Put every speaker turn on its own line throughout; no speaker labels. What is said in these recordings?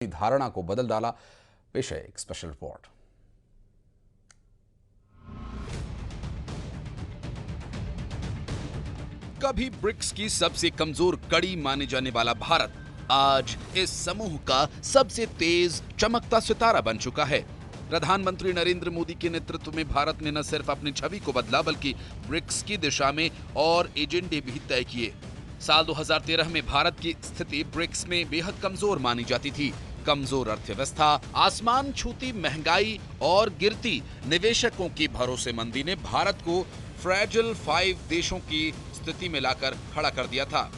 धारणा को बदल डाला। पेश है एक स्पेशल रिपोर्ट।
कभी ब्रिक्स की सबसे कमजोर कड़ी माने जाने वाला भारत आज इस समूह का सबसे तेज चमकता सितारा बन चुका है। प्रधानमंत्री नरेंद्र मोदी के नेतृत्व में भारत ने न सिर्फ अपनी छवि को बदला बल्कि ब्रिक्स की दिशा में और एजेंडे भी तय किए। साल 2013 में भारत की स्थिति ब्रिक्स में बेहद कमजोर मानी जाती थी। कमजोर अर्थव्यवस्था, आसमान छूती महंगाई और गिरती निवेशकों की भरोसेमंदी ने भारत को फ्रैजिल 5 देशों की स्थिति में लाकर खड़ा कर दिया था।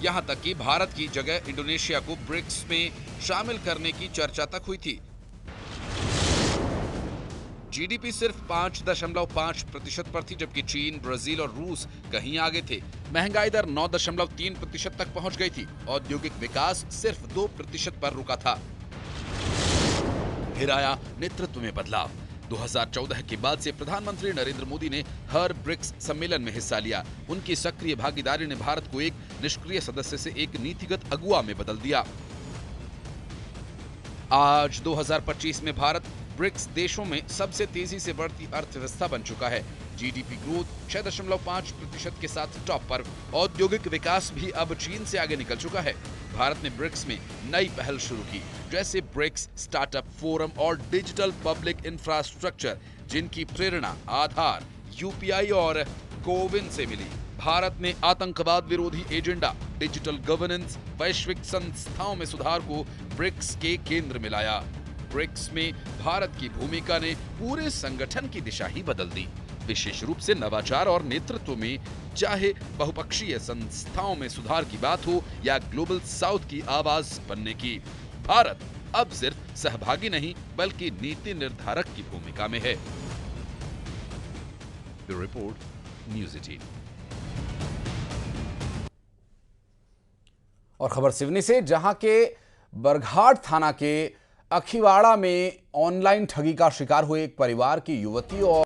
यहां तक कि भारत की जगह इंडोनेशिया को ब्रिक्स में शामिल करने की चर्चा तक हुई थी। जीडीपी सिर्फ 5.5% पर थी, जबकि चीन, ब्राजील और रूस कहीं आगे थे। महंगाई दर 9.3% तक पहुंच गई थी। औद्योगिक विकास सिर्फ 2% पर रुका था। फिर आया नेतृत्व में बदलाव। 2014 के बाद से प्रधानमंत्री नरेंद्र मोदी ने हर ब्रिक्स सम्मेलन में हिस्सा लिया। उनकी सक्रिय भागीदारी ने भारत को एक निष्क्रिय सदस्य से एक नीतिगत अगुवा में बदल दिया। आज 2025 में भारत ब्रिक्स देशों में सबसे तेजी से बढ़ती अर्थव्यवस्था बन चुका है। जीडीपी ग्रोथ 6.5% के साथ टॉप पर। औद्योगिक विकास भी अब चीन से आगे निकल चुका है। भारत ने ब्रिक्स में नई पहल शुरू की, जैसे ब्रिक्स स्टार्टअप फोरम और डिजिटल पब्लिक इंफ्रास्ट्रक्चर, जिनकी प्रेरणा आधार, यूपीआई और कोविन से मिली। भारत ने आतंकवाद विरोधी एजेंडा, डिजिटल गवर्नेंस, वैश्विक संस्थाओं में सुधार को ब्रिक्स के केंद्र में लाया। ब्रिक्स में भारत की भूमिका ने पूरे संगठन की दिशा ही बदल दी, विशेष रूप से नवाचार और नेतृत्व में। चाहे बहुपक्षीय संस्थाओं में सुधार की बात हो या ग्लोबल साउथ की आवाज बनने की, भारत अब सिर्फ सहभागी नहीं बल्कि नीति निर्धारक की भूमिका में है। Bureau report, news 18।
और खबर सिवनी से, जहां के बरघाट थाना के अखिवाड़ा में ऑनलाइन ठगी का शिकार हुए एक परिवार की युवती और